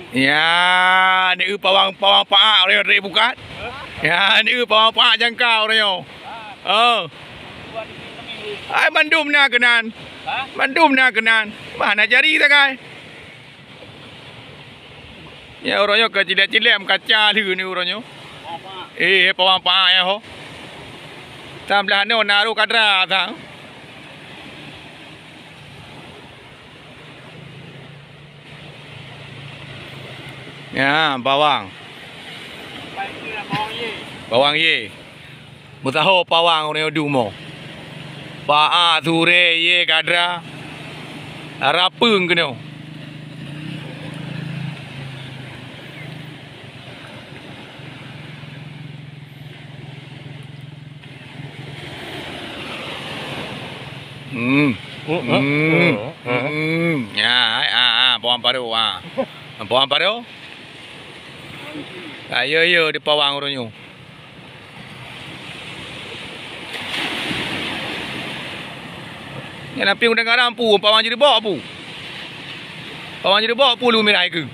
Ya, ni pawang paak dia bukan. Ya, ni pawang paak jangkau dia. Oh. Ai bandum na kenan. Bandum na kenan. Mana jari tak kai? Ya orangnya ke cilek-cilek kaca lu ni orangnya. Pawang paak ya ho. Tam belah no naru kadra tang. Ya, bawang. Bawang ye. Mutaho pawang ni dumo. Paa sure ye kadra. Rapung kena. Ya, bawang paru Bawang paru. Ayo di pawang orangnya. Ni napi udah garam pu, pawang jadi bawa pu. Pawang jadi bawa pu lu merah ke.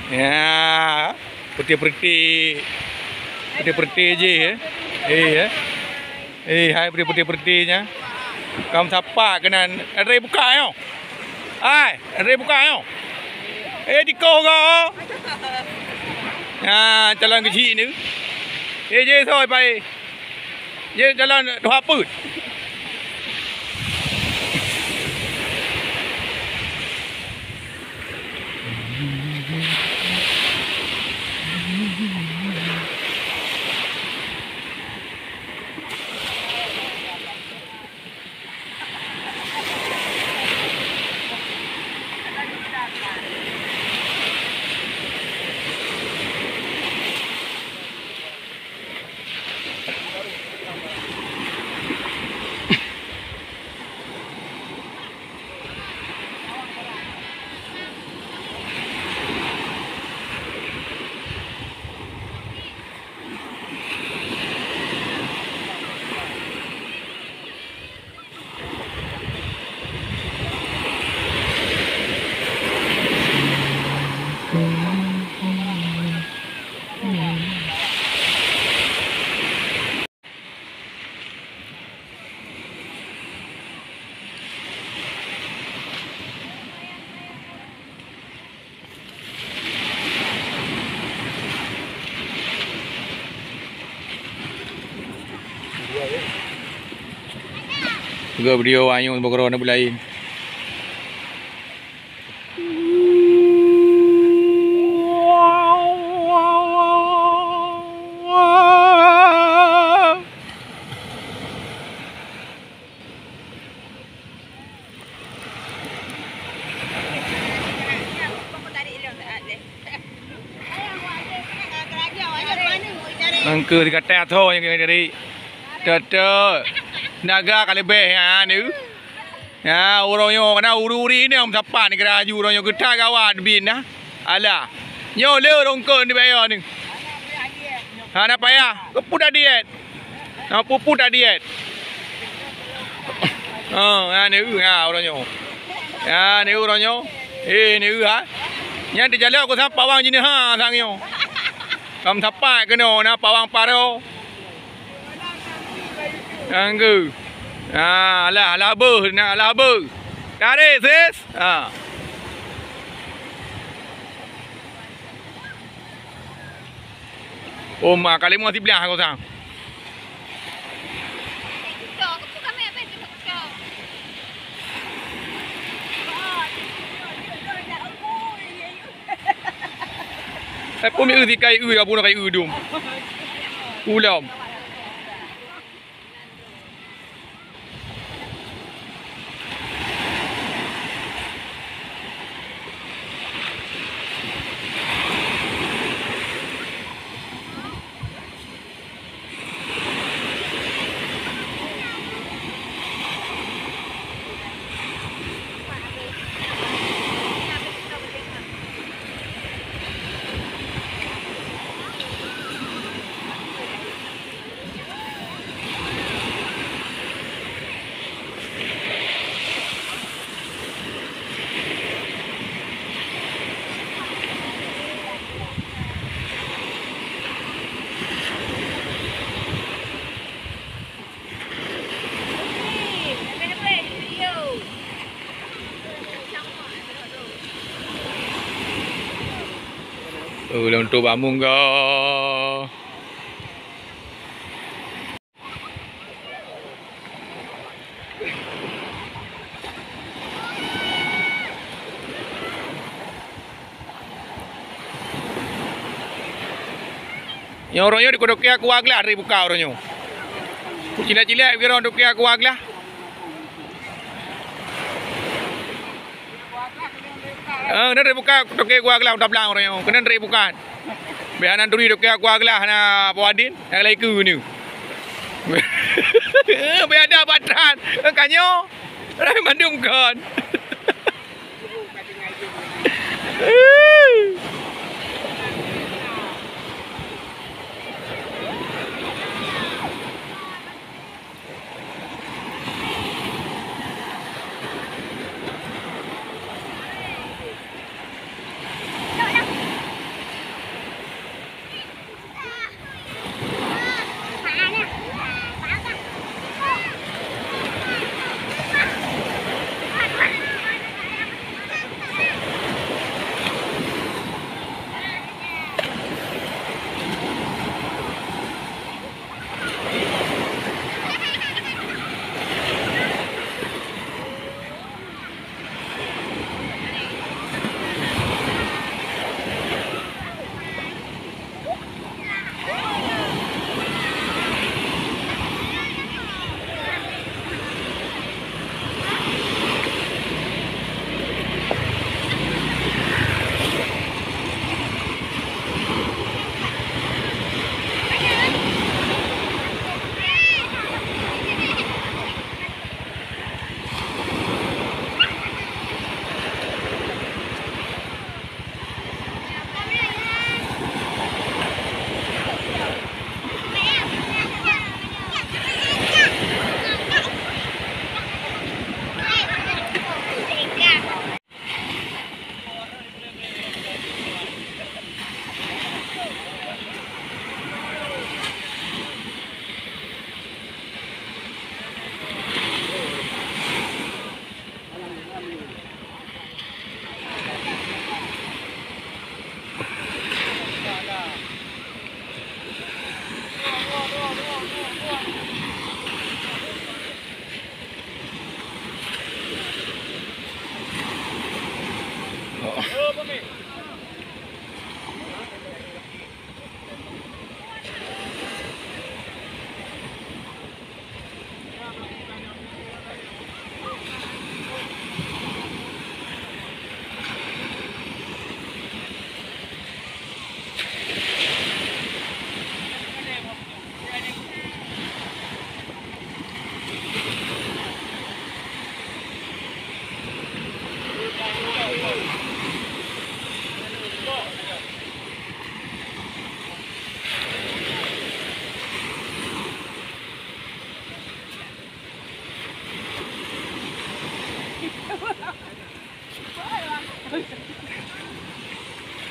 Ya, putih-putih je ya. Hai putih-putihnya. Kamu siapa kena ada buka yo. Hai, ada buka yo. Di kau kau. Ya, jalan kecil ni. je thôi bay. Je jalan dua put. Juga video ayun bergerak nak lain. Angker dekat atas tu yang dari tetek naga kalebeh ya ni. Ya orang yo kena uri-uri ni om sapan ni keraju orang yo getar kawan bin nah. Alah. Nyo le rongkon ni bayar ni. Ha nak payah. Kepu dah diet. Nak pupu dah diet. Oh, ya ni ha orang yo. Ya ni orang yo. Ni ha. Yang di jalan aku sampai wang jenis ha sang yo. Kam sapai kena na pawang paro. Anggu. Alah laba nak laba. Tarik sis. Ha. Oh mak kali mu belah kau sang. Apa mi uzi kai u apa nak kai u dum. Ulam. Ulang tu bamung ga. Yang orangnya di kodok aku aglah hari buka orangnya. Cilat-cilat kira kodok aku aglah. Nari buka toke gua aglah udah belang orangnya. Kena nari bukan. Biaran turi toke aku aglah na Pawadin. Yang lagi ku ni. Biar ada batran. Kanyo. Rai mandum kan.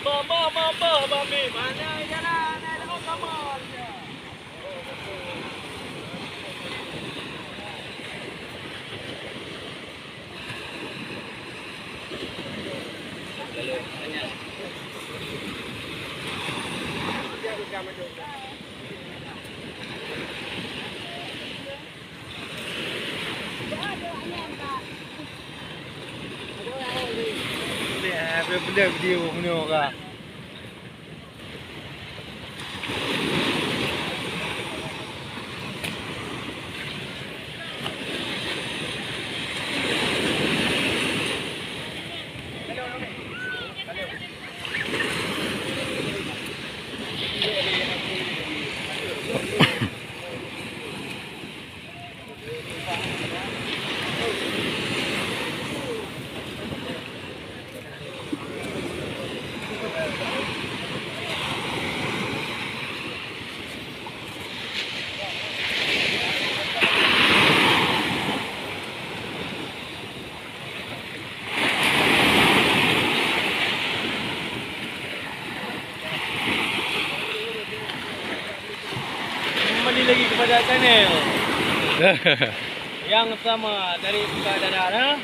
Mami. Mana jalan? Ada kamar. Benda video punya kah? Kembali lagi kepada channel yang sama dari Buka Dadar.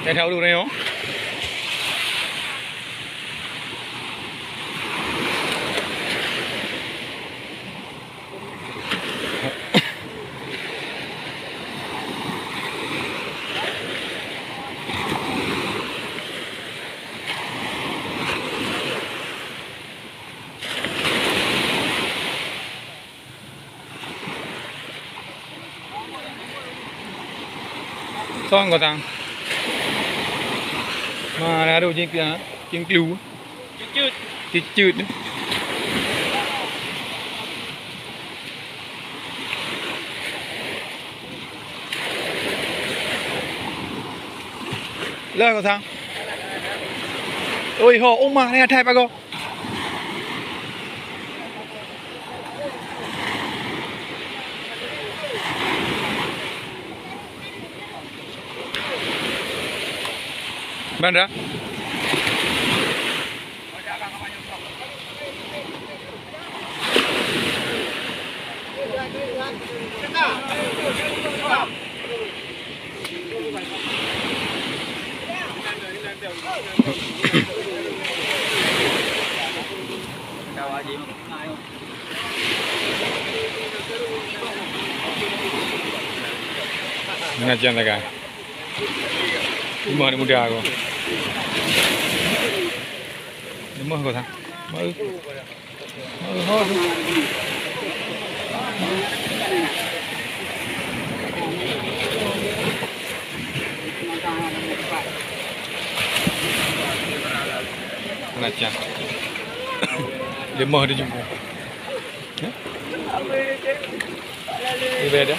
Chạy theo đường này không? Xong có thằng mà là đồ trên cứu thịt chữ nữa. Lời có thằng ôi họ ông mà này thay bà cô Bandra. Ngajian lagi. Mana muda aku. Lemah kau tak? Mau. Ngajian. Lemah dia jumpa. Ini beda.